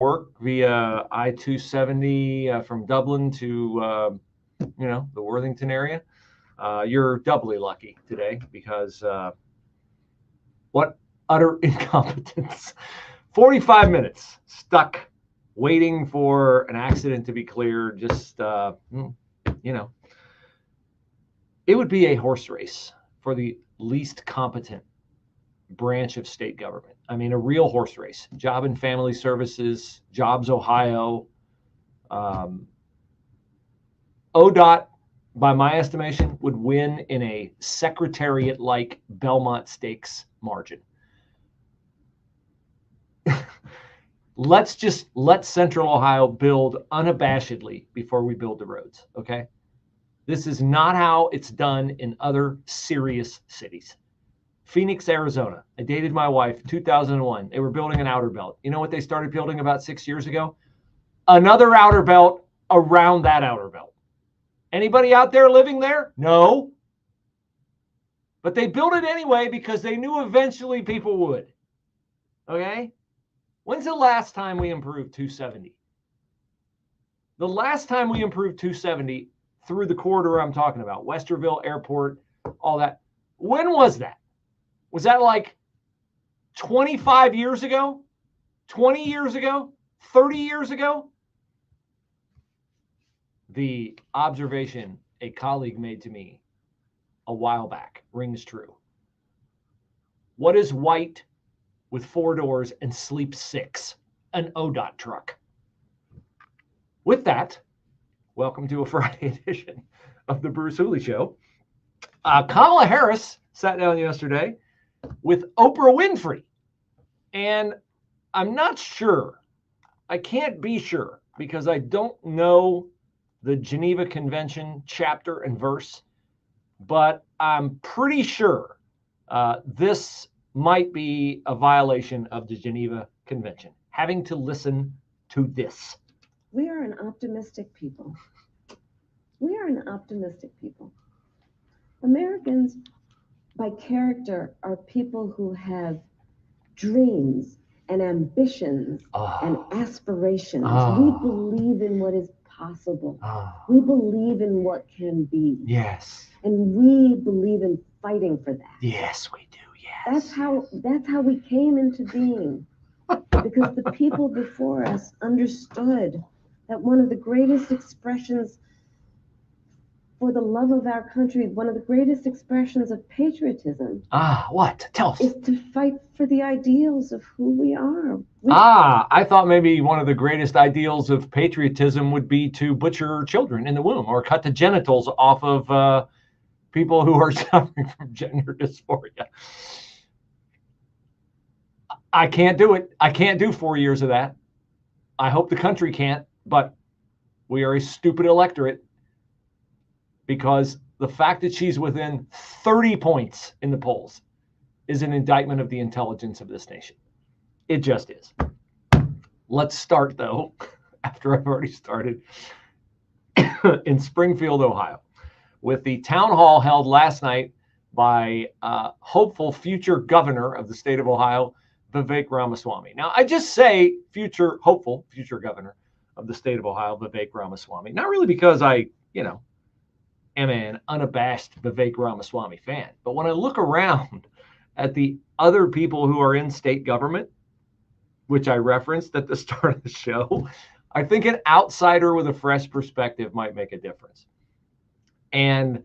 work via I-270 from Dublin to, the Worthington area, you're doubly lucky today because what utter incompetence. 45 minutes stuck waiting for an accident to be cleared. Just, it would be a horse race for the least competent branch of state government. I mean, a real horse race. Job and Family Services, Jobs Ohio, ODOT, by my estimation, would win in a secretariat-like Belmont Stakes margin. Let's just let Central Ohio build unabashedly before we build the roads, okay? This is not how it's done in other serious cities. Phoenix, Arizona. I dated my wife, 2001. They were building an outer belt. You know what they started building about 6 years ago? Another outer belt around that outer belt. Anybody out there living there? No. But they built it anyway because they knew eventually people would. Okay? When's the last time we improved 270? The last time we improved 270 through the corridor I'm talking about, Westerville Airport, all that. When was that? Was that like 25 years ago? 20 years ago? 30 years ago? The observation a colleague made to me a while back rings true. What is white with 4 doors and sleeps 6? An ODOT truck. With that, welcome to a Friday edition of the Bruce Hooley Show. Kamala Harris sat down yesterday with Oprah Winfrey. And I'm not sure. I can't be sure because I don't know the Geneva Convention chapter and verse, but I'm pretty sure this might be a violation of the Geneva Convention, having to listen to this. We are an optimistic people. We are an optimistic people. Americans, by character, are people who have dreams and ambitions and aspirations. We believe in what is possible. We believe in what can be. Yes. And we believe in fighting for that. Yes, we do. Yes. That's how we came into being. Because the people before us understood that one of the greatest expressions for the love of our country, one of the greatest expressions of patriotism. What? Tell us. Is to fight for the ideals of who we are. I thought maybe one of the greatest ideals of patriotism would be to butcher children in the womb or cut the genitals off of people who are suffering from gender dysphoria. I can't do it. I can't do 4 years of that. I hope the country can't, but we are a stupid electorate because the fact that she's within 30 points in the polls is an indictment of the intelligence of this nation. It just is. Let's start, though, after I've already started, in Springfield, Ohio, with the town hall held last night by hopeful future governor of the state of Ohio, Vivek Ramaswamy. Now, I just say hopeful future governor of the state of Ohio, Vivek Ramaswamy. Not really because I, am an unabashed Vivek Ramaswamy fan. But when I look around at the other people who are in state government, which I referenced at the start of the show, I think an outsider with a fresh perspective might make a difference. And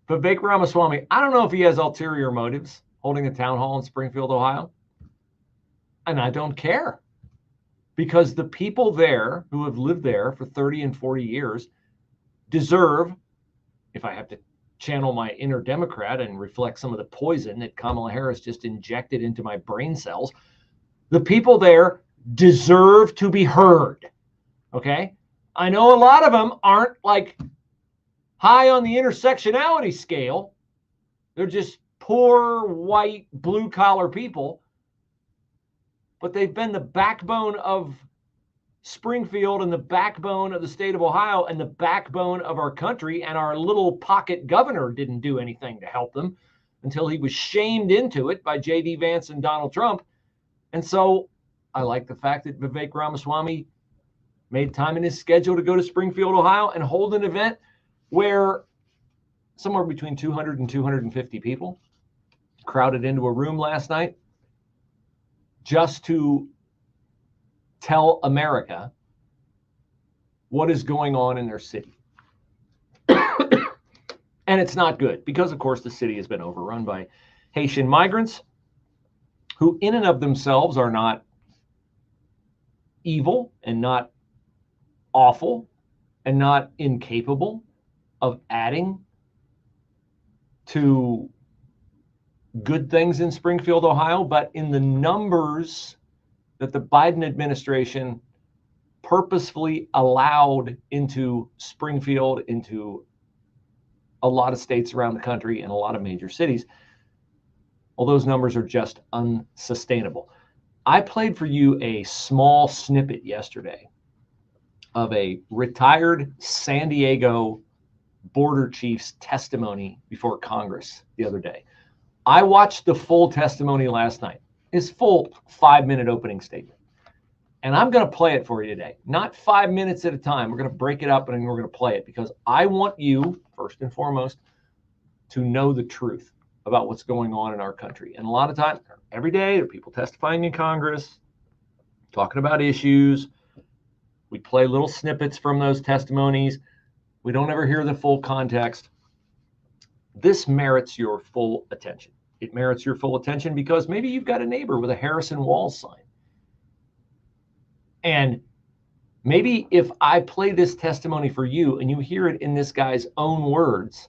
Vivek Ramaswamy, I don't know if he has ulterior motives holding a town hall in Springfield, Ohio. And I don't care. Because the people there who have lived there for 30 and 40 years deserve, if I have to channel my inner Democrat and reflect some of the poison that Kamala Harris just injected into my brain cells, the people there deserve to be heard. Okay? I know a lot of them aren't like high on the intersectionality scale. They're just poor, white, blue-collar people. But they've been the backbone of Springfield and the backbone of the state of Ohio and the backbone of our country, and our little pocket governor didn't do anything to help them until he was shamed into it by J.D. Vance and Donald Trump. And so I like the fact that Vivek Ramaswamy made time in his schedule to go to Springfield, Ohio, and hold an event where somewhere between 200 and 250 people crowded into a room last night just to tell America what is going on in their city. And it's not good because, of course, the city has been overrun by Haitian migrants who in and of themselves are not evil and not awful and not incapable of adding to good things in Springfield, Ohio, but in the numbers that the Biden administration purposefully allowed into Springfield, into a lot of states around the country and a lot of major cities, well, those numbers are just unsustainable. I played for you a small snippet yesterday of a retired San Diego border chief's testimony before Congress the other day. I watched the full testimony last night, his full 5-minute opening statement. And I'm going to play it for you today, not 5 minutes at a time. We're going to break it up and we're going to play it because I want you, first and foremost, to know the truth about what's going on in our country. And a lot of times, every day, there are people testifying in Congress, talking about issues. We play little snippets from those testimonies. We don't ever hear the full context. This merits your full attention. It merits your full attention because maybe you've got a neighbor with a Harrison Walls sign. And maybe if I play this testimony for you and you hear it in this guy's own words,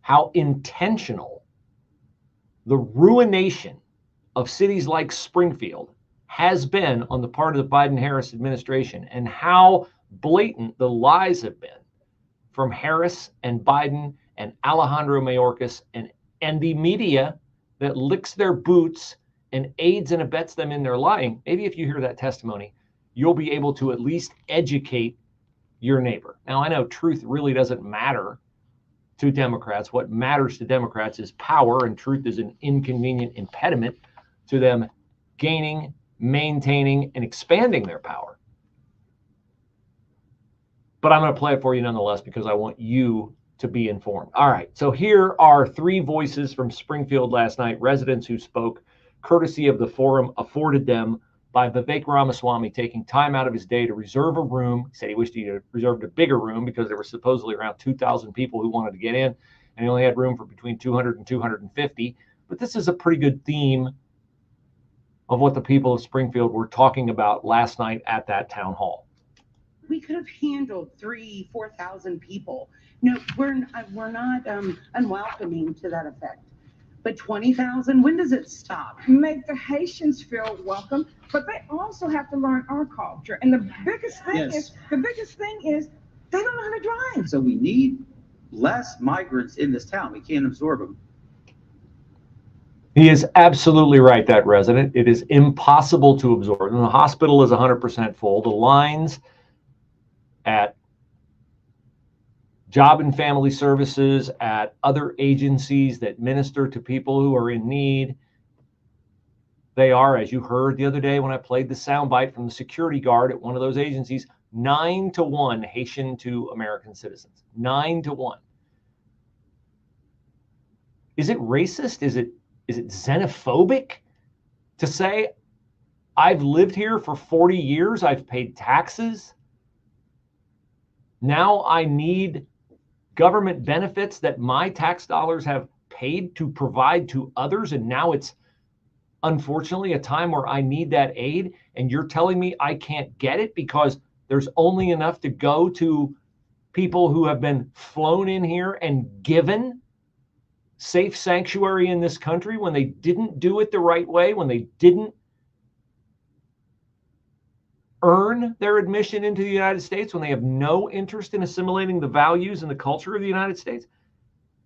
how intentional the ruination of cities like Springfield has been on the part of the Biden-Harris administration and how blatant the lies have been from Harris and Biden and Alejandro Mayorkas and the media that licks their boots and aids and abets them in their lying. Maybe if you hear that testimony, you'll be able to at least educate your neighbor. Now, I know truth really doesn't matter to Democrats. What matters to Democrats is power, and truth is an inconvenient impediment to them gaining, maintaining, and expanding their power. But I'm going to play it for you nonetheless because I want you to be informed. All right, so here are 3 voices from Springfield last night, residents who spoke courtesy of the forum afforded them by Vivek Ramaswamy taking time out of his day to reserve a room. He said he wished he had reserved a bigger room because there were supposedly around 2,000 people who wanted to get in, and he only had room for between 200 and 250. But this is a pretty good theme of what the people of Springfield were talking about last night at that town hall. We could have handled 3,000 to 4,000 people. No, we're not unwelcoming to that effect. But 20,000, when does it stop? Make the Haitians feel welcome, but they also have to learn our culture. And the biggest thing is they don't know how to drive. So we need less migrants in this town. We can't absorb them. He is absolutely right, that resident. It is impossible to absorb. And the hospital is 100% full. The lines at Job and Family Services, at other agencies that minister to people who are in need, they are, as you heard the other day when I played the soundbite from the security guard at one of those agencies, 9-to-1 Haitian to American citizens. 9-to-1. Is it racist? Is it xenophobic to say, I've lived here for 40 years, I've paid taxes, now I need government benefits that my tax dollars have paid to provide to others, and now it's unfortunately a time where I need that aid, and you're telling me I can't get it because there's only enough to go to people who have been flown in here and given safe sanctuary in this country when they didn't do it the right way, when they didn't earn their admission into the United States, when they have no interest in assimilating the values and the culture of the United States.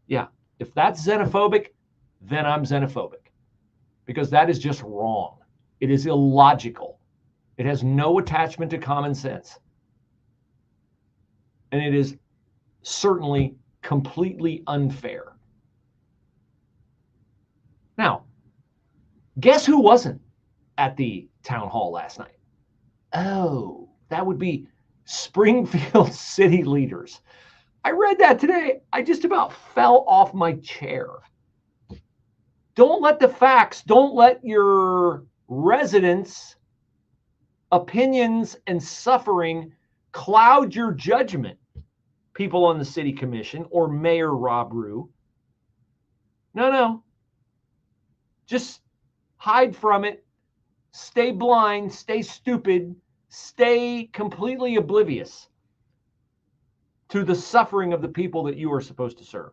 Yeah, if that's xenophobic, then I'm xenophobic because that is just wrong. It is illogical. It has no attachment to common sense. And it is certainly completely unfair. Now, guess who wasn't at the town hall last night? Oh, that would be Springfield city leaders. I read that today. I just about fell off my chair. Don't let the facts, don't let your residents' opinions and suffering cloud your judgment. People on the city commission or Mayor Rob Rue. No. Just hide from it. Stay blind, stay stupid, stay completely oblivious to the suffering of the people that you are supposed to serve.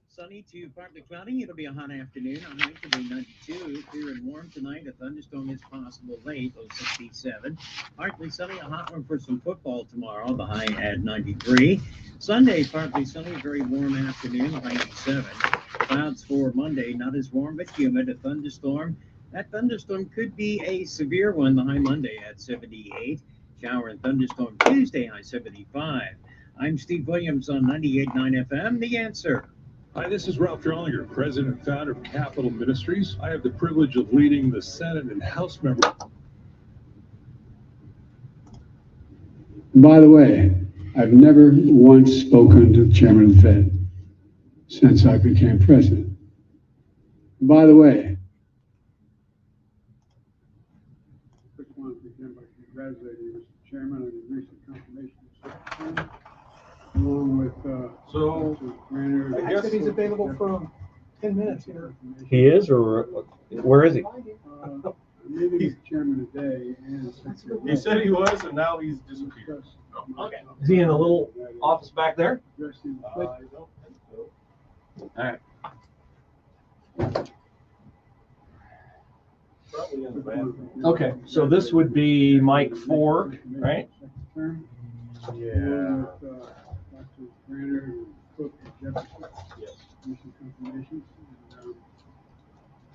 Sunny to partly cloudy. It'll be a hot afternoon. A high today 92. Clear and warm tonight. A thunderstorm is possible late, low 67. Partly sunny. A hot one for some football tomorrow. The high at 93. Sunday, partly sunny. Very warm afternoon. 97. Clouds for Monday. Not as warm, but humid. A thunderstorm. That thunderstorm could be a severe one. The high Monday at 78. Shower and thunderstorm Tuesday, high 75. I'm Steve Williams on 98.9 FM. The Answer. Hi, this is Ralph Drollinger, president and founder of Capital Ministries. I have the privilege of leading the Senate and House members. By the way, I've never once spoken to the chairman of the Fed since I became president. By the way, I just want to begin by congratulating you, Mr. Chairman, on your recent confirmation of secretary, along with I guess he's available for 10 minutes here. He is, or where is he? Maybe he's chairman today and secretary. He said he was, and now he's disappeared. Okay. Is he in the little office back there? I don't think so. All right. Probably in the bathroom. Okay, so this would be Mike 4, right? Yeah. Dr. Branner and Cook and Jefferson. Yes. Recent confirmations.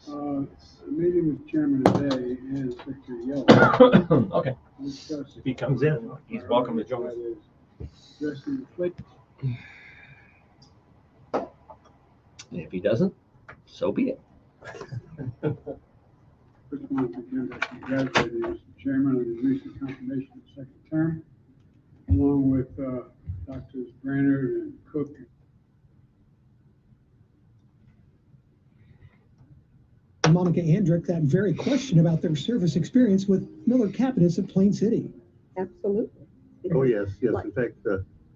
And, the meeting with chairman today and Secretary Yellen. Okay. If he comes in, he's welcome to join us. Addressing the fleet. And if he doesn't, so be it. First one to begin by congratulating Mr. Chairman on his recent confirmation of second term, along with Drs. Branner and Cook. Monica Andrick that very question about their service experience with Miller Cabinets of Plain City. Absolutely. Oh, yes. In fact,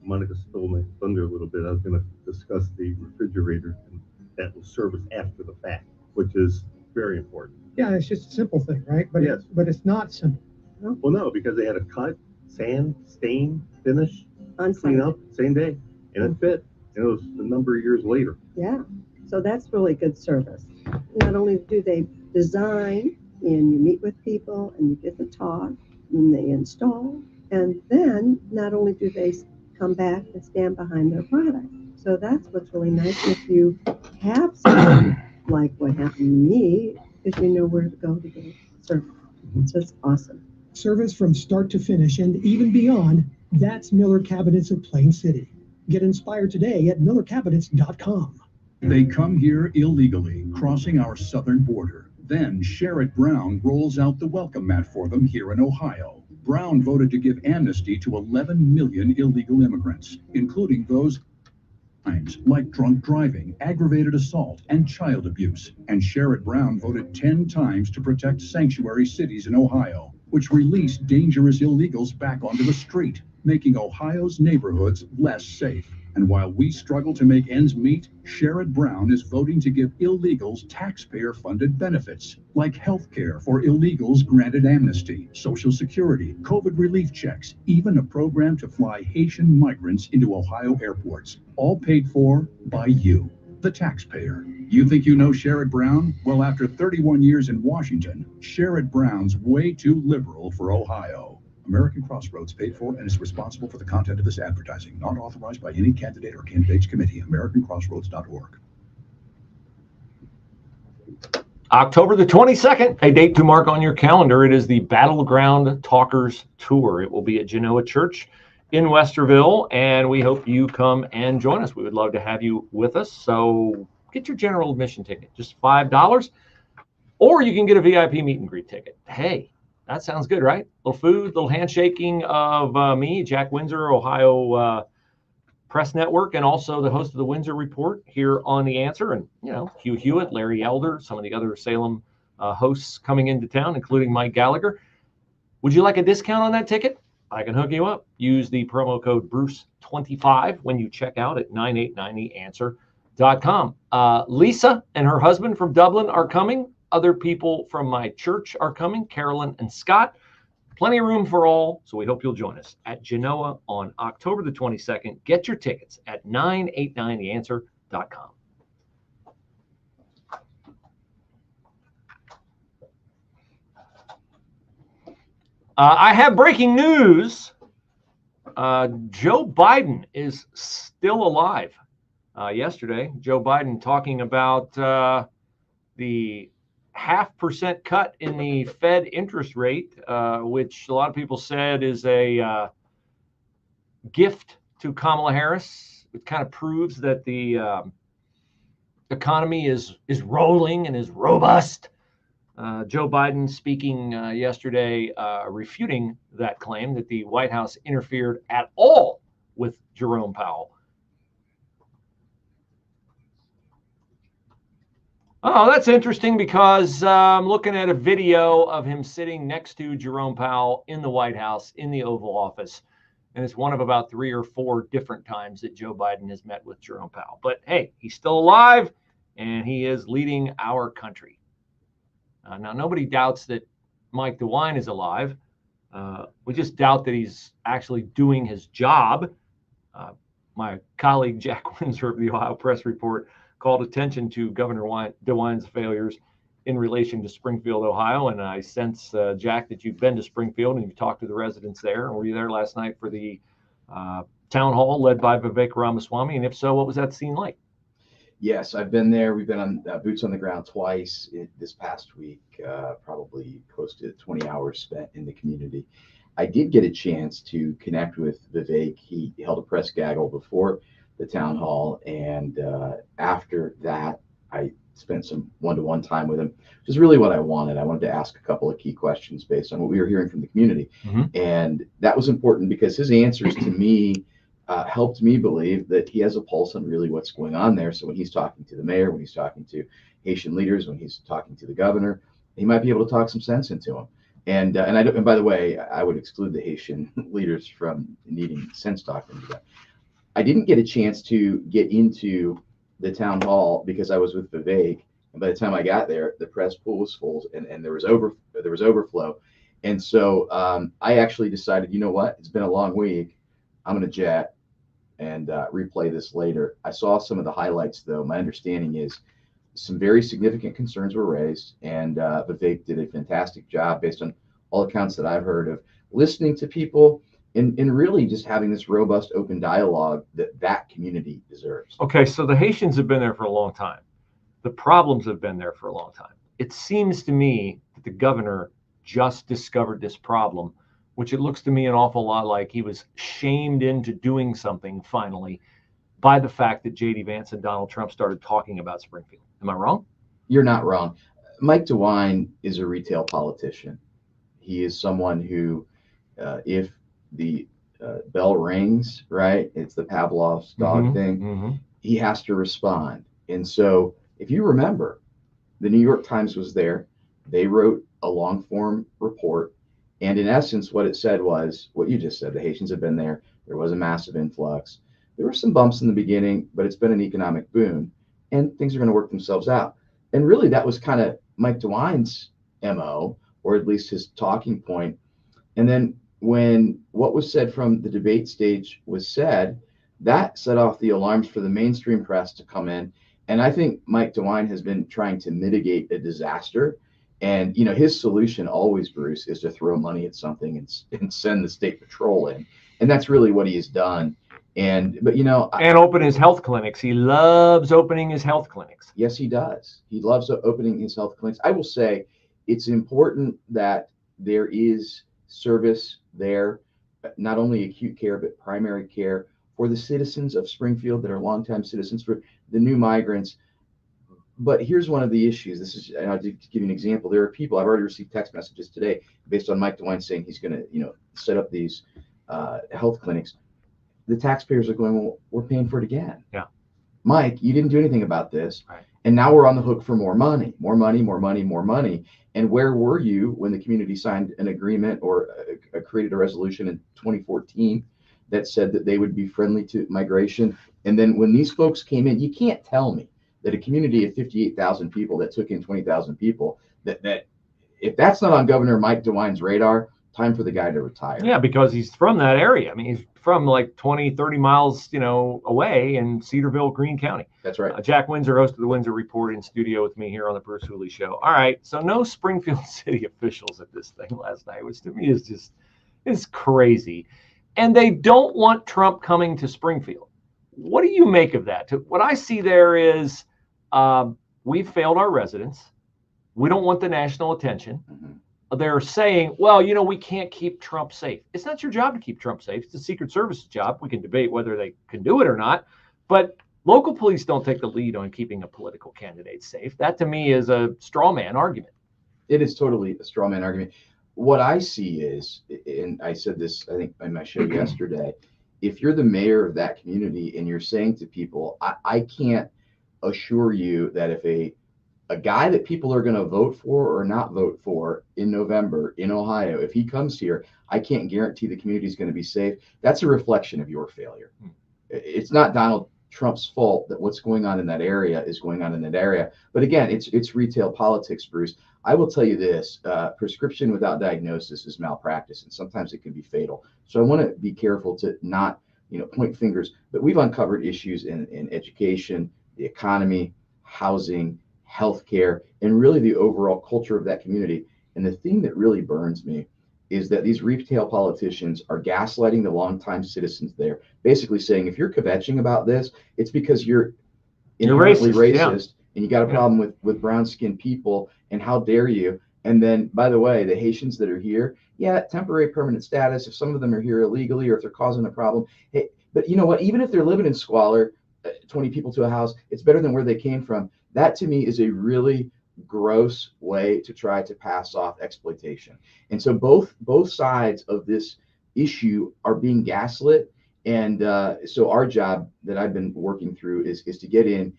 Monica stole my thunder a little bit. I was going to discuss the refrigerator, and that will service after the fact, which is very important. Yeah, it's just a simple thing, right? But Yes. but it's not simple. Well, no, because they had to cut, sand, stain, finish, On clean site. up, same day, and it fit. And it was a number of years later. Yeah, so that's really good service. Not only do they design and you meet with people and you get to talk and they install, and then not only do they come back and stand behind their product. So that's what's really nice. If you have something like what happened to me, because you know where to go to get service. So it's awesome. Service from start to finish and even beyond, that's Miller Cabinets of Plain City. Get inspired today at millercabinets.com. They come here illegally, crossing our southern border. Then Sherrod Brown rolls out the welcome mat for them here in Ohio. Brown voted to give amnesty to 11 million illegal immigrants, including those crimes like drunk driving, aggravated assault, and child abuse. And Sherrod Brown voted 10 times to protect sanctuary cities in Ohio, which released dangerous illegals back onto the street, making Ohio's neighborhoods less safe. And while we struggle to make ends meet, Sherrod Brown is voting to give illegals taxpayer-funded benefits, like health care for illegals granted amnesty, Social Security, COVID relief checks, even a program to fly Haitian migrants into Ohio airports, all paid for by you, the taxpayer. You think you know Sherrod Brown? Well, after 31 years in Washington, Sherrod Brown's way too liberal for Ohio. American Crossroads paid for and is responsible for the content of this advertising, not authorized by any candidate or candidates committee. AmericanCrossroads.org. October the 22nd, a date to mark on your calendar. It is the Battleground Talkers Tour. It will be at Genoa Church in Westerville, and we hope you come and join us. We would love to have you with us. So get your general admission ticket, just $5. Or you can get a VIP meet and greet ticket. Hey, that sounds good, right? Little food, little handshaking of me, Jack Windsor, Ohio Press Network, and also the host of the Windsor Report here on The Answer. And, you know, Hugh Hewitt, Larry Elder, some of the other Salem hosts coming into town, including Mike Gallagher. Would you like a discount on that ticket? I can hook you up. Use the promo code Bruce25 when you check out at 989theanswer.com. Lisa and her husband from Dublin are coming. Other people from my church are coming, Carolyn and Scott. Plenty of room for all, so we hope you'll join us at Genoa on October the 22nd. Get your tickets at 989theanswer.com. I have breaking news. Joe Biden is still alive. Yesterday, Joe Biden talking about the 0.5% cut in the Fed interest rate, which a lot of people said is a gift to Kamala Harris. It kind of proves that the economy is rolling and is robust. Joe Biden speaking yesterday, refuting that claim that the White House interfered at all with Jerome Powell. Oh, that's interesting because I'm looking at a video of him sitting next to Jerome Powell in the White House in the Oval Office. And it's one of about 3 or 4 different times that Joe Biden has met with Jerome Powell. But hey, he's still alive and he is leading our country. Now, nobody doubts that Mike DeWine is alive. We just doubt that he's actually doing his job. My colleague, Jack Windsor of the Ohio Press Report, called attention to Governor DeWine's failures in relation to Springfield, Ohio. And I sense, Jack, that you've been to Springfield and you've talked to the residents there. And were you there last night for the town hall led by Vivek Ramaswamy? And if so, what was that scene like? Yes, I've been there. We've been on boots on the ground twice this past week, probably close to 20 hours spent in the community. I did get a chance to connect with Vivek. He held a press gaggle before the town hall, and after that, I spent some one-to-one time with him, which is really what I wanted. I wanted to ask a couple of key questions based on what we were hearing from the community. And that was important because his answers to me helped me believe that he has a pulse on really what's going on there. So when he's talking to the mayor, when he's talking to Haitian leaders, when he's talking to the governor, he might be able to talk some sense into him. And by the way, I would exclude the Haitian leaders from needing sense talking to them. I didn't get a chance to get into the town hall because I was with Vivek. And by the time I got there, the press pool was full and there was overflow. And so I actually decided, you know what? It's been a long week. I'm going to jet and replay this later. I saw some of the highlights, though. My understanding is some very significant concerns were raised, and Vivek did a fantastic job based on all accounts that I've heard of listening to people and really just having this robust, open dialogue that community deserves. Okay, so the Haitians have been there for a long time. The problems have been there for a long time. It seems to me that the governor just discovered this problem, which it looks to me an awful lot like he was shamed into doing something finally by the fact that J.D. Vance and Donald Trump started talking about Springfield. Am I wrong? You're not wrong. Mike DeWine is a retail politician. He is someone who, if the bell rings, right, it's the Pavlov's dog thing, he has to respond. And so if you remember, the New York Times was there. They wrote a long form report. And in essence, what it said was what you just said. The Haitians have been there. There was a massive influx. There were some bumps in the beginning, but it's been an economic boom and things are going to work themselves out. And really, that was kind of Mike DeWine's MO, or at least his talking point. And then when what was said from the debate stage was said, that set off the alarms for the mainstream press to come in. And I think Mike DeWine has been trying to mitigate a disaster. And, you know, his solution always, Bruce, is to throw money at something and send the state patrol in. And that's really what he has done. But, you know. And open his health clinics. He loves opening his health clinics. Yes, he does. He loves opening his health clinics. I will say it's important that there is service there, not only acute care, but primary care for the citizens of Springfield that are longtime citizens, for the new migrants. But here's one of the issues. This is, and I'll give you an example. There are people, I've already received text messages today based on Mike DeWine saying he's going to, set up these health clinics. The taxpayers are going, well, we're paying for it again. Yeah. Mike, you didn't do anything about this. Right. And now we're on the hook for more money, more money, more money, more money. And where were you when the community signed an agreement or created a resolution in 2014 that said that they would be friendly to migration? And then when these folks came in, you can't tell me that a community of 58,000 people that took in 20,000 people, that if that's not on Governor Mike DeWine's radar, time for the guy to retire. Yeah, because he's from that area. I mean, he's from like 20, 30 miles, away in Cedarville, Greene County. That's right. Jack Windsor, host of the Windsor Report, in studio with me here on the Bruce Hooley Show. All right, so no Springfield city officials at this thing last night, which to me is crazy. And they don't want Trump coming to Springfield. What do you make of that? What I see there is we've failed our residents. We don't want the national attention. Mm-hmm. They're saying, well, we can't keep Trump safe. It's not your job to keep Trump safe. It's the Secret Service's job. We can debate whether they can do it or not. But local police don't take the lead on keeping a political candidate safe. That, to me, is a straw man argument. It is totally a straw man argument. What I see is, and I said this, I think, in my show yesterday, if you're the mayor of that community and you're saying to people, I can't assure you that if a guy that people are going to vote for or not vote for in November in Ohio, if he comes here, I can't guarantee the community is going to be safe. That's a reflection of your failure. It's not Donald Trump's fault that what's going on in that area is going on in that area. But again, it's retail politics, Bruce. I will tell you this, prescription without diagnosis is malpractice, and sometimes it can be fatal. So I want to be careful to not, point fingers, but we've uncovered issues in education, the economy, housing, healthcare, and really the overall culture of that community. And the thing that really burns me is that these retail politicians are gaslighting the longtime citizens there, basically saying, if you're kvetching about this, it's because you're inherently racist and you got a problem with brown-skinned people, and how dare you? And then, by the way, the Haitians that are here, temporary permanent status, if some of them are here illegally or if they're causing a problem. Hey, but you know what? Even if they're living in squalor, 20 people to a house, it's better than where they came from. That to me is a really gross way to try to pass off exploitation. And so both sides of this issue are being gaslit. And so our job that I've been working through is to get in,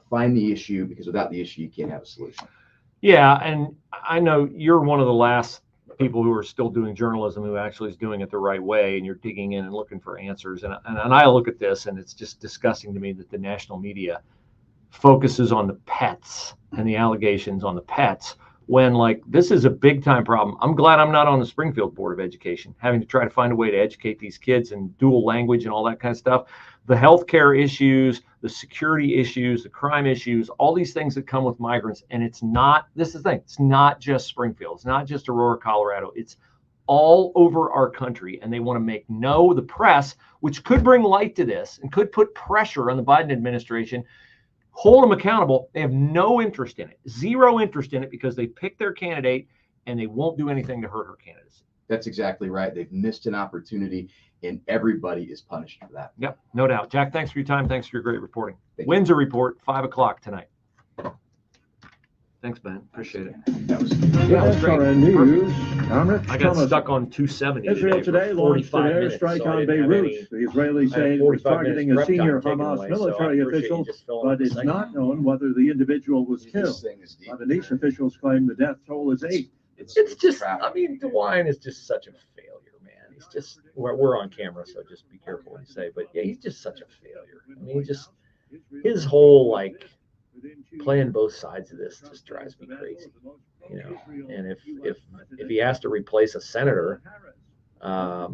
find the issue, because without the issue, you can't have a solution. Yeah, and I know you're one of the last people who are still doing journalism who actually is doing it the right way, and you're digging in and looking for answers. And I look at this, and it's just disgusting to me that the national media focuses on the pets and the allegations on the pets when, like, this is a big time problem. I'm glad I'm not on the Springfield Board of Education, having to try to find a way to educate these kids in dual language and all that kind of stuff. The healthcare issues, the security issues, the crime issues, all these things that come with migrants. And it's not, this is the thing, it's not just Springfield. It's not just Aurora, Colorado. It's all over our country. And they want to make the press, which could bring light to this and could put pressure on the Biden administration, hold them accountable. They have no interest in it, zero interest in it, because they pick their candidate and they won't do anything to hurt her candidacy. That's exactly right. They've missed an opportunity, and everybody is punished for that. Yep, no doubt. Jack, thanks for your time. Thanks for your great reporting. Windsor Report, 5 o'clock tonight. Thanks, Ben. Appreciate it. That was great. News. I got stuck on 270. Israel today launched an airstrike on Beirut. The Israelis say it was targeting a senior Hamas military official, but it's not known whether the individual was killed. Lebanese officials claim the death toll is 8. It's just, I mean, DeWine is just such a failure, man. He's just, we're on camera, so just be careful what you say. But yeah, he's just such a failure. I mean, his whole, like, playing both sides of this just drives me crazy, And if he has to replace a senator, I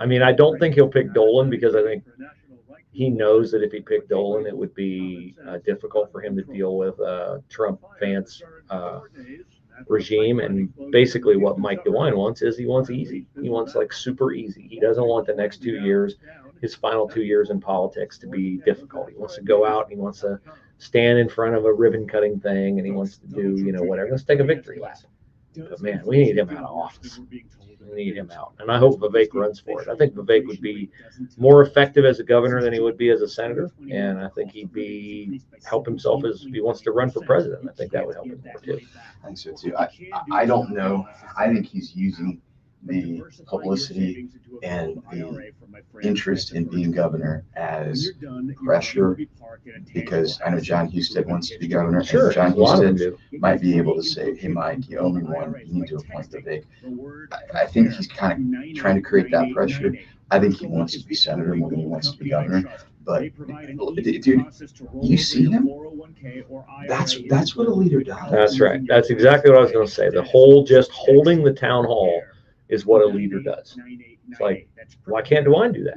mean, I don't think he'll pick Dolan, because I think he knows that if he picked Dolan, it would be difficult for him to deal with Trump Vance regime. And basically what Mike DeWine wants is he wants easy. He wants, like, super easy. He doesn't want the next 2 years, his final 2 years in politics, to be difficult. He wants to go out and he wants to stand in front of a ribbon cutting thing, and he wants to do, whatever. Let's take a victory lap. But man, we need him out of office. We need him out. And I hope Vivek runs for it. I think Vivek would be more effective as a governor than he would be as a senator. And I think he'd help himself as if he wants to run for president. I think that would help him more too. I think so too. I don't know. I think he's using the publicity and the interest in being governor as pressure, because I know John Husted wants to be governor. Sure, and John Husted might be able to say, hey, Mike, you owe me one. You need to appoint Vivek. I think he's kind of trying to create that pressure. I think he wants to be senator more than he wants to be governor. But dude, you see him? That's what a leader does. That's right. That's exactly what I was going to say. The whole just holding the town hall is what a leader does. It's like, why can't DeWine do that?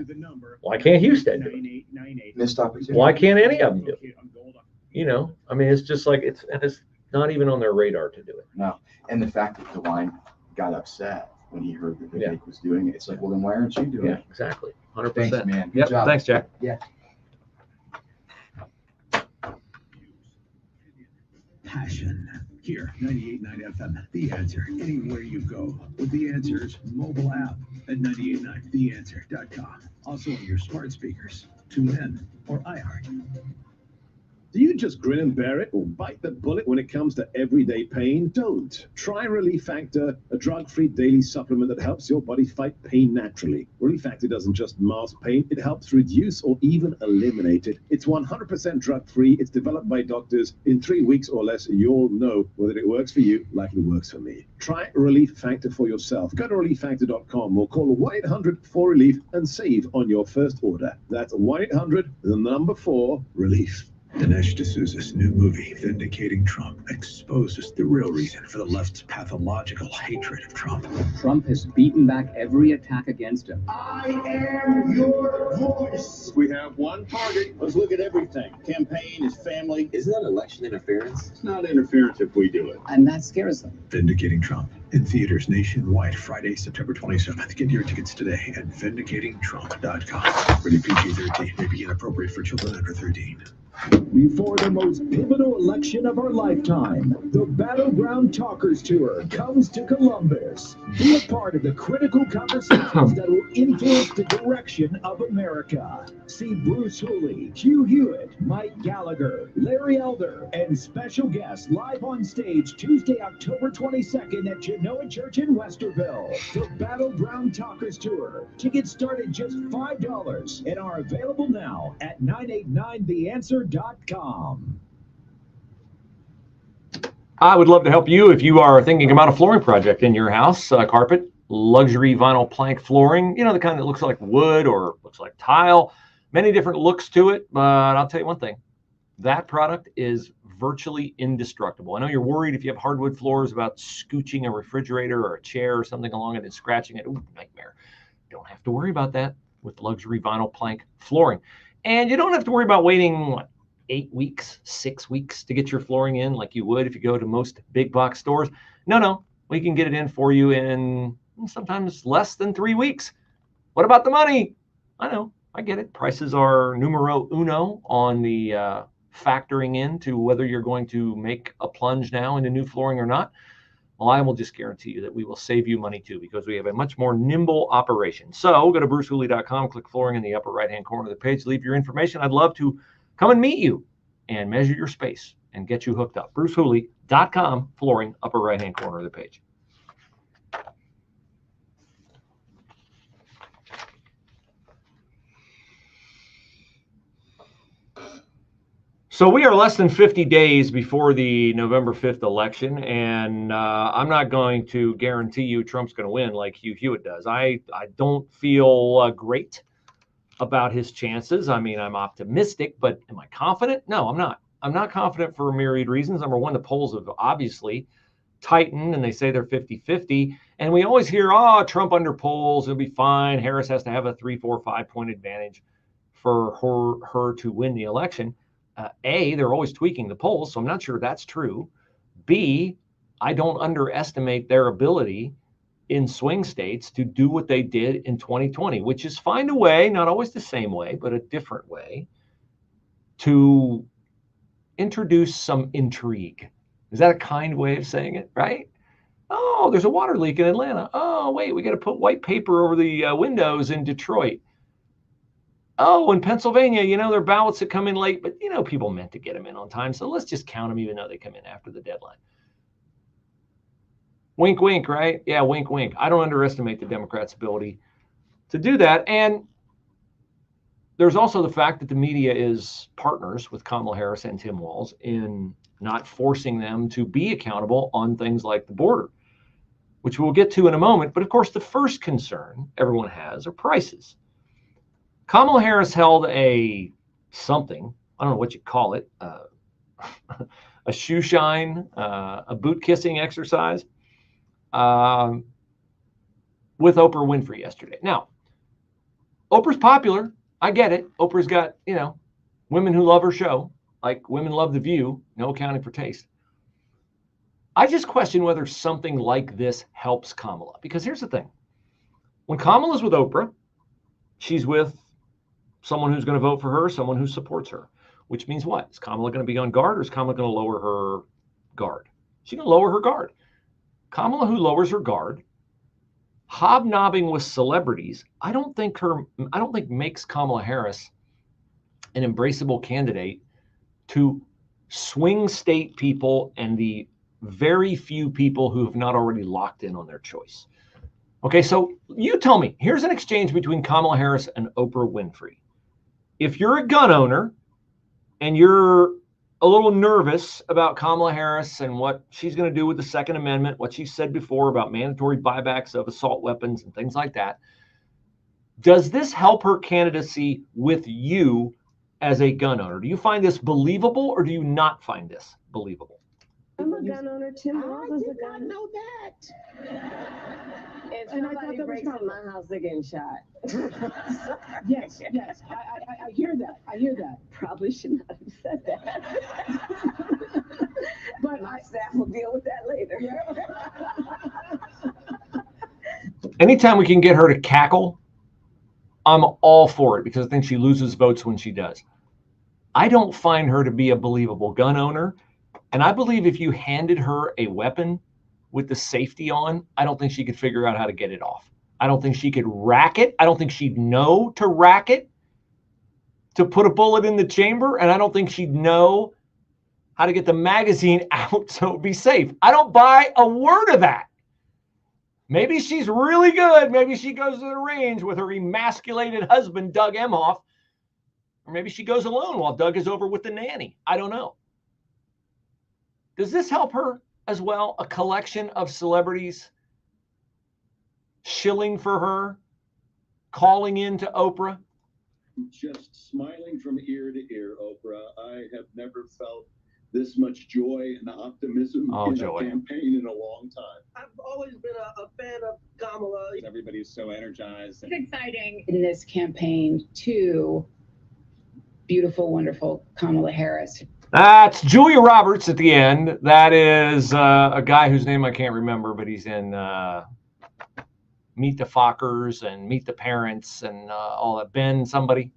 Why can't Houston do it? Missed opportunity. Why can't any of them do it? You know, I mean, it's just like it's not even on their radar to do it. No, and the fact that DeWine got upset when he heard that Vivek was doing it, it's like, well, then why aren't you doing it? Exactly. 100%. Thanks, man. Good Yep. job. Thanks, Jack. Yeah. Passion. Here, 98.9 FM, The Answer, anywhere you go. With The Answer's mobile app at 98.9theanswer.com. Also on your smart speakers, TuneIn, or iHeart. Do you just grin and bear it or bite the bullet when it comes to everyday pain? Don't. Try Relief Factor, a drug-free daily supplement that helps your body fight pain naturally. Relief Factor doesn't just mask pain, it helps reduce or even eliminate it. It's 100% drug-free, it's developed by doctors. In 3 weeks or less, you'll know whether it works for you like it works for me. Try Relief Factor for yourself. Go to relieffactor.com or call 1-800-4RELIEF and save on your first order. That's 1-800-4-RELIEF. Dinesh D'Souza's new movie, Vindicating Trump, exposes the real reason for the left's pathological hatred of Trump. Trump has beaten back every attack against him. I am your voice. We have one party. Let's look at everything. Campaign is family. Isn't that election interference? It's not interference if we do it. And that scares them. Vindicating Trump, in theaters nationwide, Friday, September 27th. Get your tickets today at vindicatingtrump.com. Rated PG-13, may be inappropriate for children under 13. Before the most pivotal election of our lifetime, the Battleground Talkers Tour comes to Columbus. Be a part of the critical conversations that will influence the direction of America. See Bruce Hooley, Hugh Hewitt, Mike Gallagher, Larry Elder, and special guests live on stage Tuesday, October 22nd at Genoa Church in Westerville. The Battleground Talkers Tour. Tickets start at just $5 and are available now at 989theanswer.com. I would love to help you if you are thinking about a flooring project in your house. Carpet, luxury vinyl plank flooring, you know, the kind that looks like wood or looks like tile. Many different looks to it, but I'll tell you one thing. That product is virtually indestructible. I know you're worried if you have hardwood floors about scooching a refrigerator or a chair or something along it and scratching it. Ooh, nightmare. Don't have to worry about that with luxury vinyl plank flooring. And you don't have to worry about waiting, what, 8 weeks, 6 weeks to get your flooring in like you would if you go to most big box stores. No, we can get it in for you in sometimes less than 3 weeks. What about the money? I know, I get it. Prices are numero uno on the factoring into whether you're going to make a plunge now into new flooring or not. Well, I will just guarantee you that we will save you money too, because we have a much more nimble operation. So go to brucehooley.com, click flooring in the upper right-hand corner of the page, leave your information. I'd love to come and meet you and measure your space and get you hooked up. brucehooley.com, flooring, upper right-hand corner of the page. So we are less than 50 days before the November 5th election, and I'm not going to guarantee you Trump's going to win like Hugh Hewitt does. I don't feel great about his chances. I mean, I'm optimistic, but am I confident? No, I'm not. I'm not confident for a myriad reasons. Number one, the polls have obviously tightened, and they say they're 50-50. And we always hear, oh, Trump under polls, it'll be fine. Harris has to have a 3, 4, 5-point advantage for her to win the election. A, they're always tweaking the polls, so I'm not sure that's true. B, I don't underestimate their ability in swing states to do what they did in 2020, which is find a way, not always the same way, but a different way, to introduce some intrigue. Is that a kind way of saying it, right? Oh, there's a water leak in Atlanta. Oh, wait, we got to put white paper over the windows in Detroit. Oh, in Pennsylvania, there are ballots that come in late, but people meant to get them in on time. So let's just count them even though they come in after the deadline. Wink, wink, right? Yeah, wink, wink. I don't underestimate the Democrats' ability to do that. And there's also the fact that the media is partners with Kamala Harris and Tim Walz in not forcing them to be accountable on things like the border, which we'll get to in a moment. But of course, the first concern everyone has are prices. Kamala Harris held a something, I don't know what you call it, a shoe shine, a boot kissing exercise with Oprah Winfrey yesterday. Now, Oprah's popular. I get it. Oprah's got, women who love her show, like women love The View, no accounting for taste. I just question whether something like this helps Kamala. Because here's the thing. When Kamala's with Oprah, she's with someone who's going to vote for her, someone who supports her. Which means what? Is Kamala going to be on guard, or is Kamala going to lower her guard? She's going to lower her guard. Kamala, who lowers her guard, hobnobbing with celebrities, I don't think makes Kamala Harris an embraceable candidate to swing state people and the very few people who have not already locked in on their choice. Okay, so you tell me, here's an exchange between Kamala Harris and Oprah Winfrey. If you're a gun owner and you're a little nervous about Kamala Harris and what she's going to do with the Second Amendment, what she said before about mandatory buybacks of assault weapons and things like that, does this help her candidacy with you as a gun owner? Do you find this believable, or do you not find this believable? I'm a gun owner. Tim Walz is a gun. I know that. If somebody breaks in my house, they're getting shot. Yes, I hear that. I hear that. Probably should not have said that. But my staff will deal with that later. Anytime we can get her to cackle, I'm all for it, because I think she loses votes when she does. I don't find her to be a believable gun owner. And I believe if you handed her a weapon with the safety on, I don't think she could figure out how to get it off. I don't think she could rack it. I don't think she'd know to rack it to put a bullet in the chamber. And I don't think she'd know how to get the magazine out so it'd be safe. I don't buy a word of that. Maybe she's really good. Maybe she goes to the range with her emasculated husband, Doug Emhoff. Or maybe she goes alone while Doug is over with the nanny. I don't know. Does this help her as well? A collection of celebrities shilling for her, calling in to Oprah? Just smiling from ear to ear, Oprah. I have never felt this much joy and optimism in a campaign in a long time. I've always been a fan of Kamala. Everybody's so energized. It's exciting in this campaign to beautiful, wonderful Kamala Harris. That's Julia Roberts at the end. That is a guy whose name I can't remember, but he's in Meet the Fockers and Meet the Parents and all that. Ben somebody.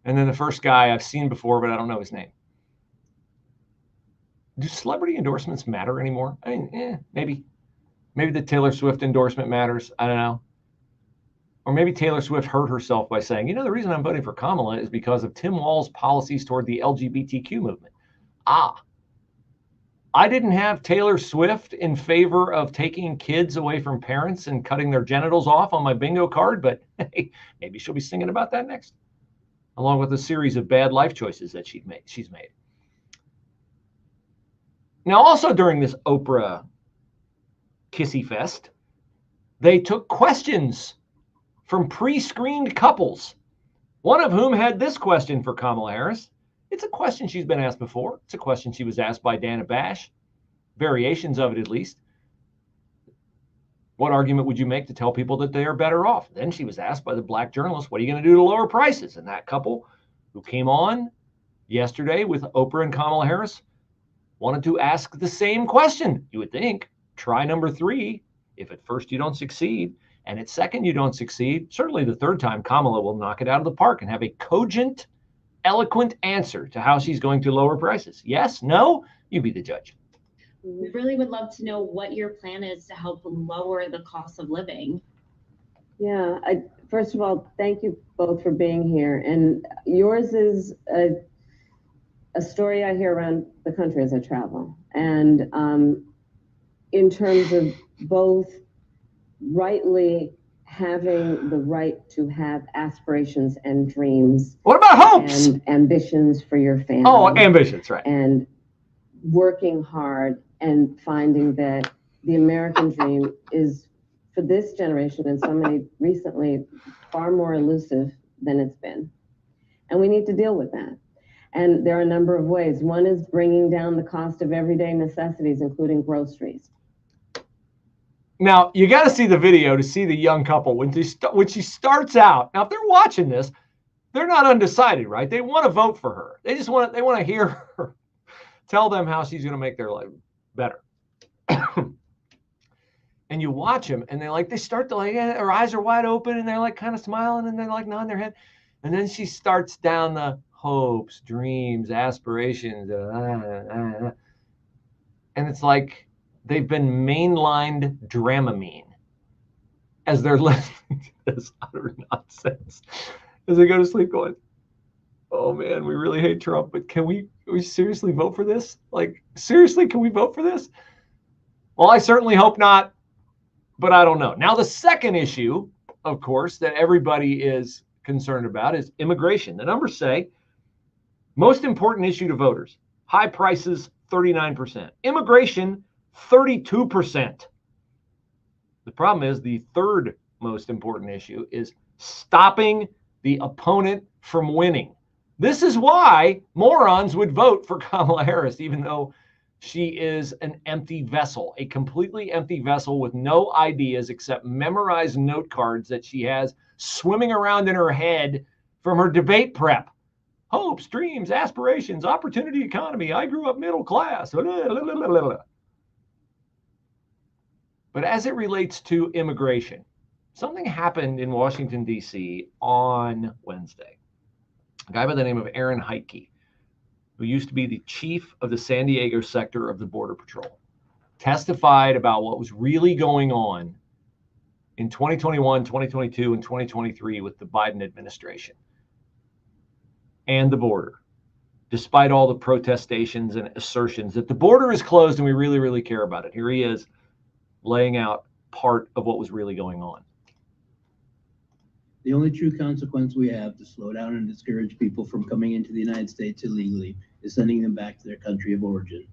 And then the first guy I've seen before, but I don't know his name. Do celebrity endorsements matter anymore? I mean, maybe. Maybe the Taylor Swift endorsement matters. I don't know. Or maybe Taylor Swift hurt herself by saying, the reason I'm voting for Kamala is because of Tim Walz's policies toward the LGBTQ movement. I didn't have Taylor Swift in favor of taking kids away from parents and cutting their genitals off on my bingo card, but hey, maybe she'll be singing about that next, along with a series of bad life choices that she's made. Now, also during this Oprah Kissy Fest, they took questions from pre-screened couples, one of whom had this question for Kamala Harris. It's a question she's been asked before. It's a question she was asked by Dana Bash, variations of it at least. What argument would you make to tell people that they are better off? Then she was asked by the black journalist, what are you going to do to lower prices? And that couple who came on yesterday with Oprah and Kamala Harris wanted to ask the same question. You would think, try number 3. If at first you don't succeed, and at second you don't succeed, certainly the third time Kamala will knock it out of the park and have a cogent, eloquent answer to how she's going to lower prices. Yes? No? You be the judge. We really would love to know what your plan is to help lower the cost of living. Yeah, first of all, thank you both for being here. And yours is a story I hear around the country as I travel. And in terms of both rightly having the right to have aspirations and dreams. What about hopes? And ambitions for your family. Oh, ambitions, right. And working hard and finding that the American dream is, for this generation and so many recently, far more elusive than it's been. And we need to deal with that. And there are a number of ways. One is bringing down the cost of everyday necessities, including groceries. Now, you got to see the video to see the young couple. When she starts out, now if they're watching this, they're not undecided, right? They want to vote for her. They want to hear her tell them how she's going to make their life better. And you watch them, and they start to her eyes are wide open, and they're like kind of smiling, and they're like nodding their head. And then she starts down the hopes, dreams, aspirations, and it's like they've been mainlined Dramamine as they're listening to this utter nonsense as they go to sleep, going, "Oh man, we really hate Trump, but can we seriously vote for this? Like, seriously, can we vote for this?" Well, I certainly hope not, but I don't know. Now, the second issue, of course, that everybody is concerned about is immigration. The numbers say most important issue to voters: high prices, 39%. Immigration, 32%. The problem is the third most important issue is stopping the opponent from winning. This is why morons would vote for Kamala Harris, even though she is an empty vessel, a completely empty vessel with no ideas except memorized note cards that she has swimming around in her head from her debate prep. Hopes, dreams, aspirations, opportunity economy. I grew up middle class. But as it relates to immigration, something happened in Washington, D.C. on Wednesday. A guy by the name of Aaron Heitke, who used to be the chief of the San Diego sector of the Border Patrol, testified about what was really going on in 2021, 2022, and 2023 with the Biden administration and the border, despite all the protestations and assertions that the border is closed and we really, really care about it. Here he is laying out part of what was really going on. The only true consequence we have to slow down and discourage people from coming into the United States illegally is sending them back to their country of origin.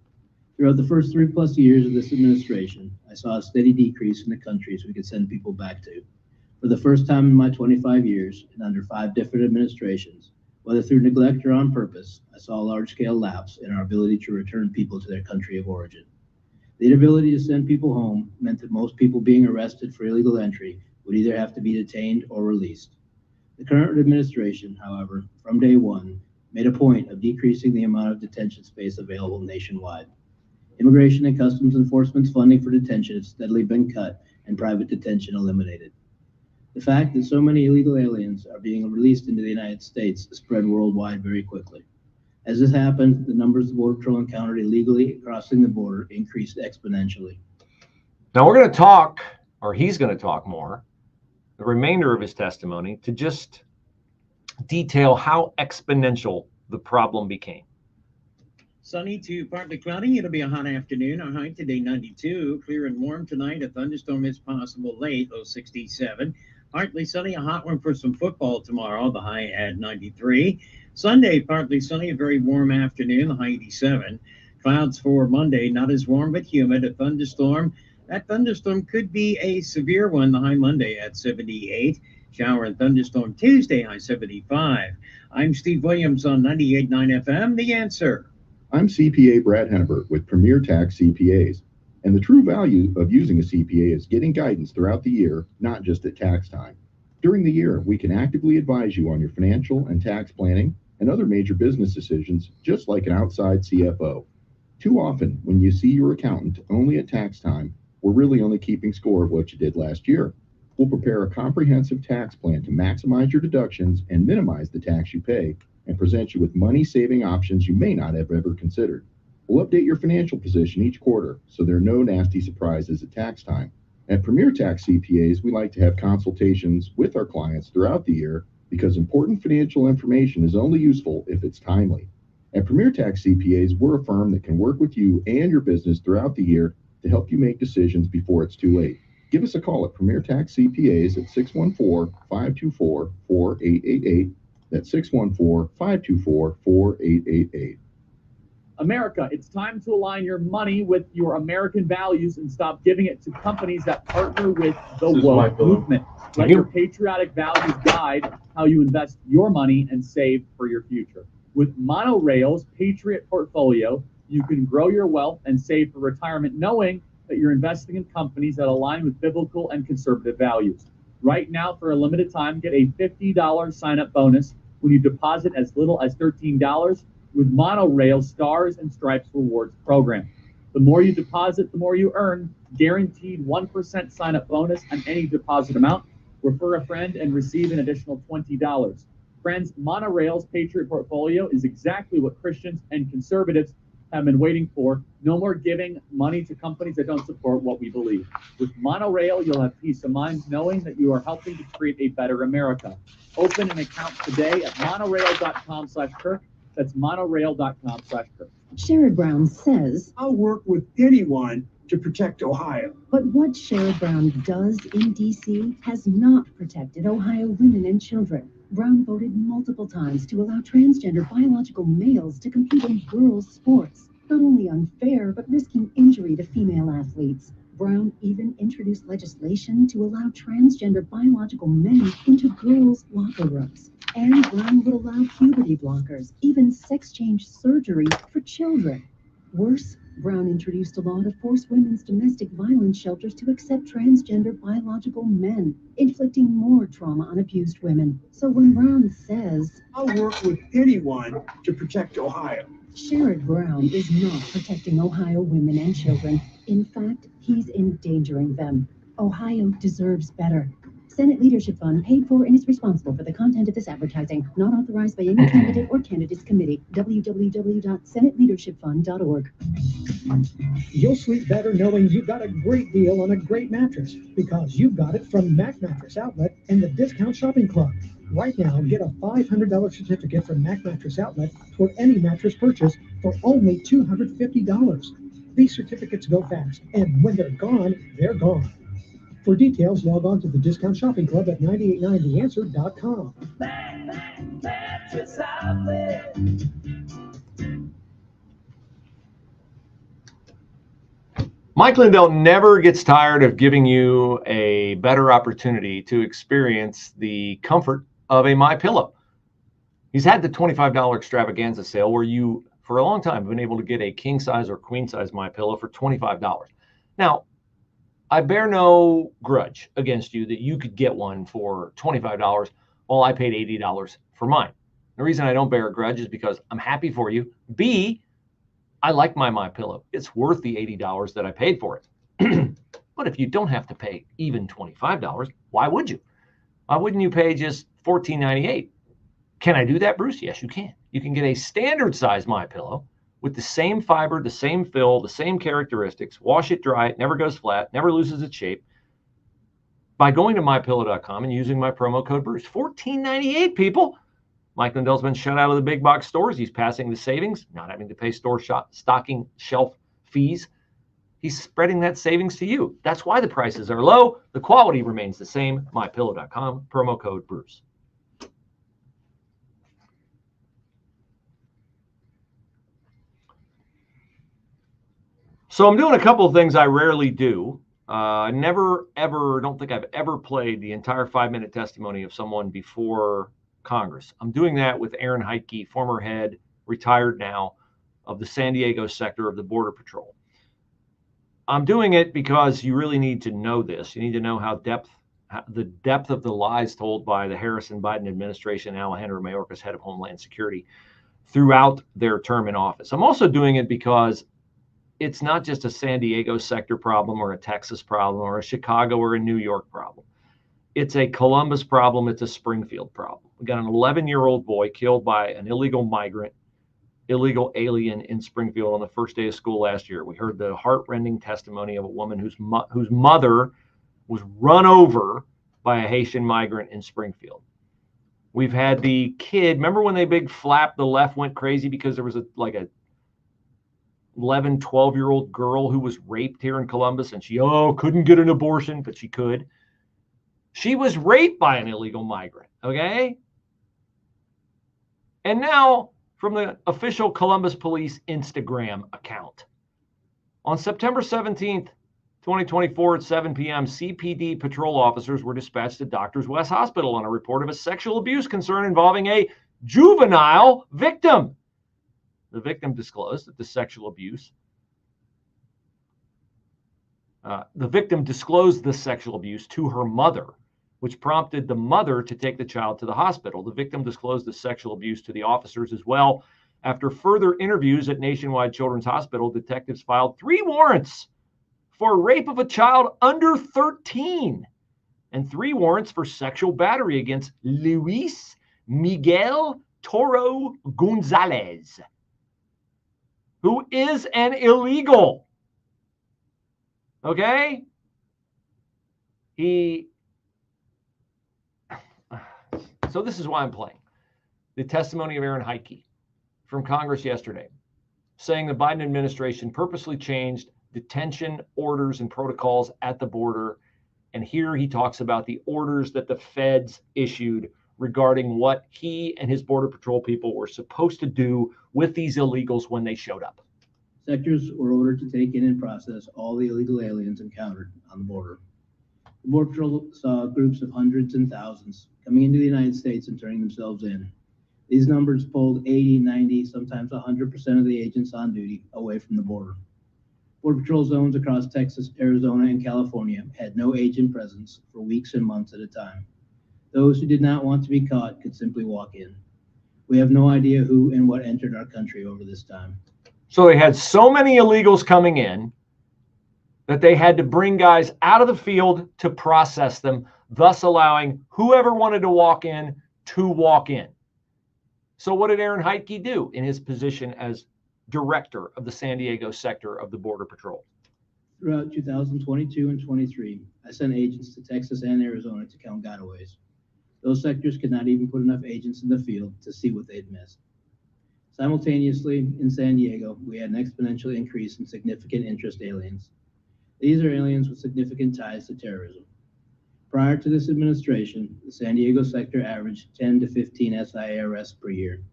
Throughout the first 3+ years of this administration, I saw a steady decrease in the countries we could send people back to. For the first time in my 25 years, and under 5 different administrations, whether through neglect or on purpose, I saw a large-scale lapse in our ability to return people to their country of origin. The inability to send people home meant that most people being arrested for illegal entry would either have to be detained or released. The current administration, however, from day one, made a point of decreasing the amount of detention space available nationwide. Immigration and Customs Enforcement's funding for detention has steadily been cut and private detention eliminated. The fact that so many illegal aliens are being released into the United States spread worldwide very quickly. As this happened, the numbers the Border Patrol encountered illegally crossing the border increased exponentially. Now we're going to talk, or he's going to talk more, the remainder of his testimony, to just detail how exponential the problem became. Sunny to partly cloudy. It'll be a hot afternoon. Our high today 92. Clear and warm tonight. A thunderstorm is possible late. Low 67. Partly sunny. A hot one for some football tomorrow. The high at 93. Sunday partly sunny. A very warm afternoon. The high 87. Clouds for Monday. Not as warm but humid. A thunderstorm. That thunderstorm could be a severe one. The high Monday at 78. Shower and thunderstorm Tuesday. High 75. I'm Steve Williams on 98.9 FM. The Answer. I'm CPA Brad Hennebert with Premier Tax CPAs, and the true value of using a CPA is getting guidance throughout the year, not just at tax time. During the year, we can actively advise you on your financial and tax planning and other major business decisions, just like an outside CFO. Too often, when you see your accountant only at tax time, we're really only keeping score of what you did last year. We'll prepare a comprehensive tax plan to maximize your deductions and minimize the tax you pay, and present you with money-saving options you may not have ever considered. We'll update your financial position each quarter so there are no nasty surprises at tax time. At Premier Tax CPAs, we like to have consultations with our clients throughout the year because important financial information is only useful if it's timely. At Premier Tax CPAs, we're a firm that can work with you and your business throughout the year to help you make decisions before it's too late. Give us a call at Premier Tax CPAs at 614-524-4888. That's 614-524-4888. America, it's time to align your money with your American values and stop giving it to companies that partner with the woke movement. Let your patriotic values guide how you invest your money and save for your future. With Monorail's Patriot Portfolio, you can grow your wealth and save for retirement knowing that you're investing in companies that align with biblical and conservative values. Right now, for a limited time, get a $50 sign-up bonus when you deposit as little as $13 with Monorail's Stars and Stripes Rewards program. The more you deposit, the more you earn. Guaranteed 1% sign-up bonus on any deposit amount. Refer a friend and receive an additional $20. Friends, Monorail's Patriot Portfolio is exactly what Christians and conservatives have been waiting for. No more giving money to companies that don't support what we believe. With Monorail, you'll have peace of mind knowing that you are helping to create a better America. Open an account today at monorail.com/Kirk. That's monorail.com/Kirk. Sherrod Brown says, I'll work with anyone to protect Ohio. But what Sherrod Brown does in D.C. has not protected Ohio women and children. Brown voted multiple times to allow transgender biological males to compete in girls' sports. Not only unfair, but risking injury to female athletes. Brown even introduced legislation to allow transgender biological men into girls' locker rooms. And Brown would allow puberty blockers, even sex change surgery for children. Worse, Brown introduced a law to force women's domestic violence shelters to accept transgender biological men, inflicting more trauma on abused women. So when Brown says, I'll work with anyone to protect Ohio, Sherrod Brown is not protecting Ohio women and children. In fact, he's endangering them. Ohio deserves better. Senate Leadership Fund paid for and is responsible for the content of this advertising. Not authorized by any candidate or candidates committee. www.senateleadershipfund.org. You'll sleep better knowing you've got a great deal on a great mattress because you've got it from Mac Mattress Outlet and the Discount Shopping Club. Right now, get a $500 certificate from Mac Mattress Outlet for any mattress purchase for only $250. These certificates go fast, and when they're gone, they're gone. For details, log on to the Discount Shopping Club at 989theanswer.com. Mattress Outlet. Mike Lindell never gets tired of giving you a better opportunity to experience the comfort of a MyPillow. He's had the $25 extravaganza sale where you, for a long time, have been able to get a king size or queen size MyPillow for $25. Now, I bear no grudge against you that you could get one for $25 while I paid $80 for mine. The reason I don't bear a grudge is because I'm happy for you. B, I like my MyPillow. It's worth the $80 that I paid for it. But if you don't have to pay even $25, why would you? Why wouldn't you pay just $14.98? Can I do that, Bruce? Yes, you can. You can get a standard size MyPillow with the same fiber, the same fill, the same characteristics, wash it dry, it never goes flat, never loses its shape, by going to mypillow.com and using my promo code Bruce. $14.98, people. Mike Lindell's been shut out of the big box stores. He's passing the savings, not having to pay stocking shelf fees. He's spreading that savings to you. That's why the prices are low. The quality remains the same. mypillow.com, promo code Bruce. So I'm doing a couple of things I rarely do. I don't think I've ever played the entire 5-minute testimony of someone before Congress. I'm doing that with Aaron Heitke, former head, retired now, of the San Diego sector of the Border Patrol. I'm doing it because you really need to know this. You need to know the depth of the lies told by the Harris and Biden administration and Alejandro Mayorkas, head of Homeland Security, throughout their term in office. I'm also doing it because it's not just a San Diego sector problem or a Texas problem or a Chicago or a New York problem. It's a Columbus problem. It's a Springfield problem. We got an 11-year-old boy killed by an illegal migrant illegal alien in Springfield on the first day of school last year. We heard the heart-rending testimony of a woman whose mother was run over by a Haitian migrant in Springfield. We've had the kid, remember when they big flap, the left went crazy because there was a 11, 12-year-old girl who was raped here in Columbus, and she couldn't get an abortion, but she could. She was raped by an illegal migrant, okay? And now, from the official Columbus Police Instagram account, on September 17th, 2024 at 7 p.m., CPD patrol officers were dispatched to Doctors West Hospital on a report of a sexual abuse concern involving a juvenile victim. The victim disclosed that the sexual abuse to her mother, which prompted the mother to take the child to the hospital. The victim disclosed the sexual abuse to the officers as well. After further interviews at Nationwide Children's Hospital, detectives filed 3 warrants for rape of a child under 13 and 3 warrants for sexual battery against Luis Miguel Toro Gonzalez, who is an illegal. Okay? So this is why I'm playing. The testimony of Aaron Heike from Congress yesterday, saying the Biden administration purposely changed detention orders and protocols at the border. And here he talks about the orders that the feds issued regarding what he and his Border Patrol people were supposed to do with these illegals when they showed up. Sectors were ordered to take in and process all the illegal aliens encountered on the border. The Border Patrol saw groups of hundreds and thousands coming into the United States and turning themselves in. These numbers pulled 80, 90, sometimes 100% of the agents on duty away from the border. Border Patrol zones across Texas, Arizona, and California had no agent presence for weeks and months at a time. Those who did not want to be caught could simply walk in. We have no idea who and what entered our country over this time. So they had so many illegals coming in that they had to bring guys out of the field to process them, thus allowing whoever wanted to walk in to walk in. So what did Aaron Heike do in his position as director of the San Diego sector of the Border Patrol? Throughout 2022 and 23, I sent agents to Texas and Arizona to count gotaways. Those sectors could not even put enough agents in the field to see what they'd missed. Simultaneously, in San Diego, we had an exponential increase in significant interest aliens. These are aliens with significant ties to terrorism. Prior to this administration, the San Diego sector averaged 10 to 15 SIA arrests per year.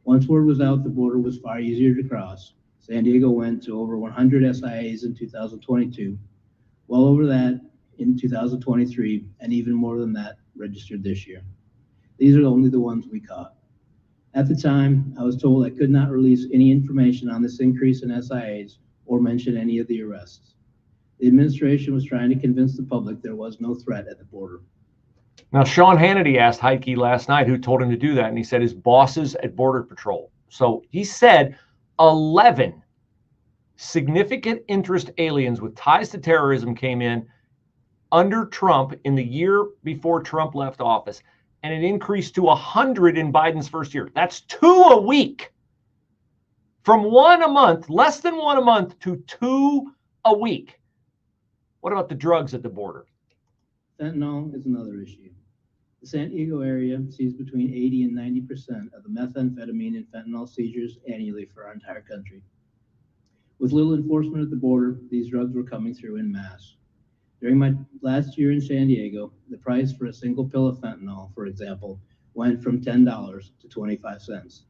Once word was out the border was far easier to cross, San Diego went to over 100 SIAs in 2022, well over that in 2023, and even more than that registered this year. These are only the ones we caught. At the time, I was told I could not release any information on this increase in SIAs or mention any of the arrests. The administration was trying to convince the public there was no threat at the border. Now, Sean Hannity asked Heike last night who told him to do that, and he said his bosses at Border Patrol. So he said 11 significant interest aliens with ties to terrorism came in under Trump in the year before Trump left office, and it increased to 100 in Biden's first year. That's 2 a week. From 1 a month, less than 1 a month, to 2 a week. What about the drugs at the border? Fentanyl is another issue. The San Diego area sees between 80 and 90% of the methamphetamine and fentanyl seizures annually for our entire country. With little enforcement at the border, these drugs were coming through en masse. During my last year in San Diego, the price for a single pill of fentanyl, for example, went from $10 to 25 cents.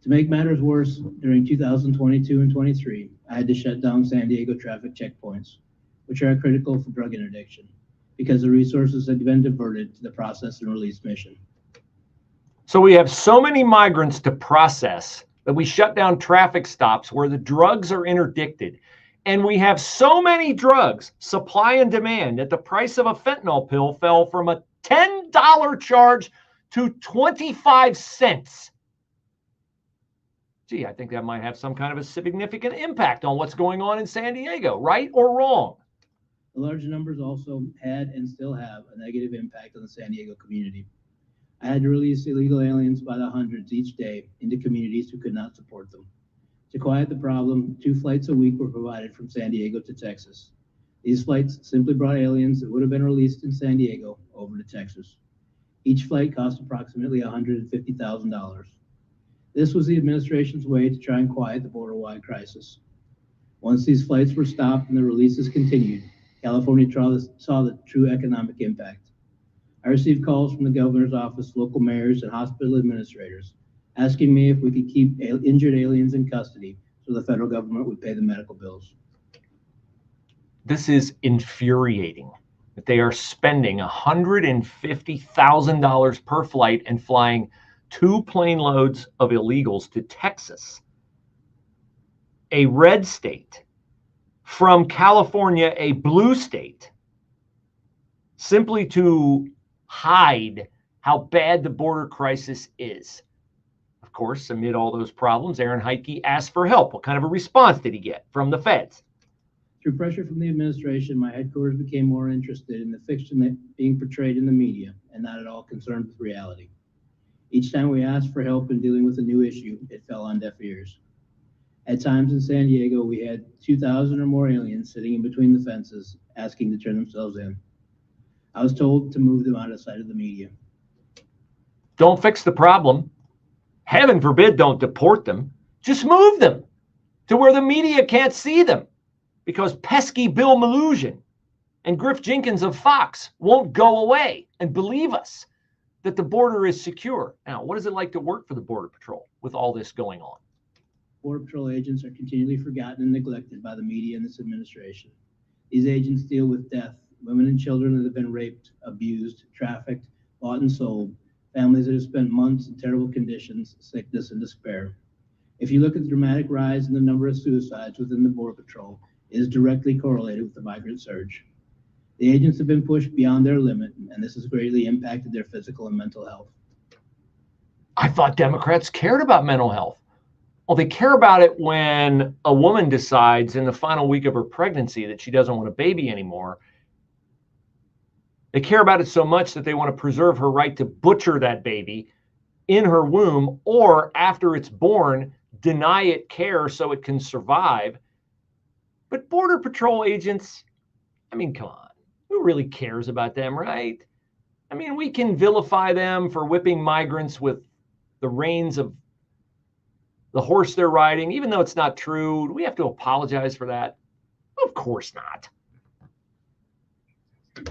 To make matters worse, during 2022 and 23, I had to shut down San Diego traffic checkpoints, which are critical for drug interdiction, because the resources had been diverted to the process and release mission. So we have so many migrants to process that we shut down traffic stops where the drugs are interdicted. And we have so many drugs, supply and demand, that the price of a fentanyl pill fell from a $10 charge to 25 cents. Gee, I think that might have some kind of a significant impact on what's going on in San Diego, right or wrong? The large numbers also had and still have a negative impact on the San Diego community. I had to release illegal aliens by the hundreds each day into communities who could not support them. To quiet the problem, 2 flights a week were provided from San Diego to Texas. These flights simply brought aliens that would have been released in San Diego over to Texas. Each flight cost approximately $150,000. This was the administration's way to try and quiet the border-wide crisis. Once these flights were stopped and the releases continued, California saw the true economic impact. I received calls from the governor's office, local mayors, and hospital administrators asking me if we could keep injured aliens in custody so the federal government would pay the medical bills. This is infuriating that they are spending $150,000 per flight and flying 2 plane loads of illegals to Texas, a red state, from California, a blue state, simply to hide how bad the border crisis is. Of course, amid all those problems, Aaron Heitke asked for help. What kind of a response did he get from the feds? Through pressure from the administration, my headquarters became more interested in the fiction being portrayed in the media and not at all concerned with reality. Each time we asked for help in dealing with a new issue, it fell on deaf ears. At times in San Diego, we had 2,000 or more aliens sitting in between the fences, asking to turn themselves in. I was told to move them out of sight of the media. Don't fix the problem. Heaven forbid don't deport them. Just move them to where the media can't see them, because pesky Bill Maloogian and Griff Jenkins of Fox won't go away and believe us that the border is secure. Now, what is it like to work for the Border Patrol with all this going on? Border Patrol agents are continually forgotten and neglected by the media and this administration. These agents deal with death, women and children that have been raped, abused, trafficked, bought and sold, families that have spent months in terrible conditions, sickness, and despair. If you look at the dramatic rise in the number of suicides within the Border Patrol, it is directly correlated with the migrant surge. The agents have been pushed beyond their limit, and this has greatly impacted their physical and mental health. I thought Democrats cared about mental health. Well, they care about it when a woman decides in the final week of her pregnancy that she doesn't want a baby anymore. They care about it so much that they want to preserve her right to butcher that baby in her womb, or after it's born, deny it care so it can survive. But Border Patrol agents, I mean, come on. Who really cares about them, right? I mean, we can vilify them for whipping migrants with the reins of the horse they're riding, even though it's not true. Do we have to apologize for that? Of course not.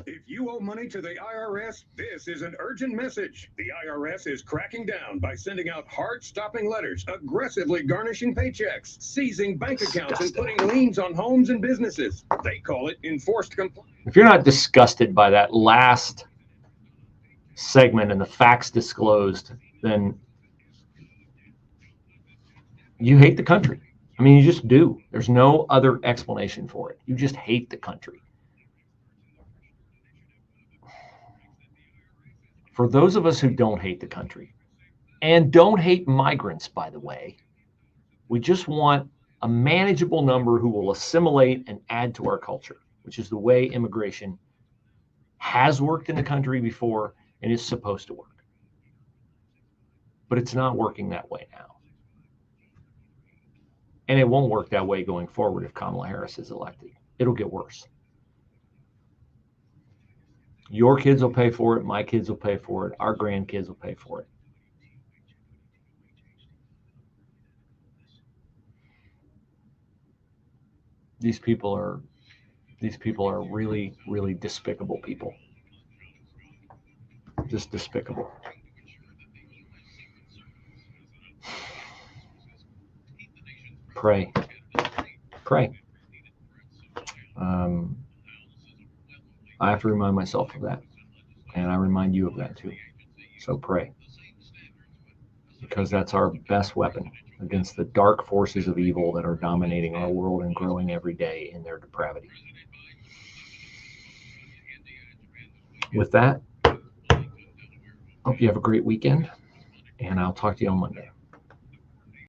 If you owe money to the IRS, this is an urgent message. The IRS is cracking down by sending out heart-stopping letters, aggressively garnishing paychecks, seizing bank accounts, and putting liens on homes and businesses. They call it enforced compliance. If you're not disgusted by that last segment and the facts disclosed, then you hate the country. I mean, you just do. There's no other explanation for it. You just hate the country. For those of us who don't hate the country, and don't hate migrants, by the way, we just want a manageable number who will assimilate and add to our culture, which is the way immigration has worked in the country before and is supposed to work. But it's not working that way now. And it won't work that way going forward if Kamala Harris is elected. It'll get worse. Your kids will pay for it. My kids will pay for it. Our grandkids will pay for it. These people are really, really despicable people. Just despicable. Pray. Pray. I have to remind myself of that. And I remind you of that too. So pray. Because that's our best weapon against the dark forces of evil that are dominating our world and growing every day in their depravity. With that, hope you have a great weekend, and I'll talk to you on Monday.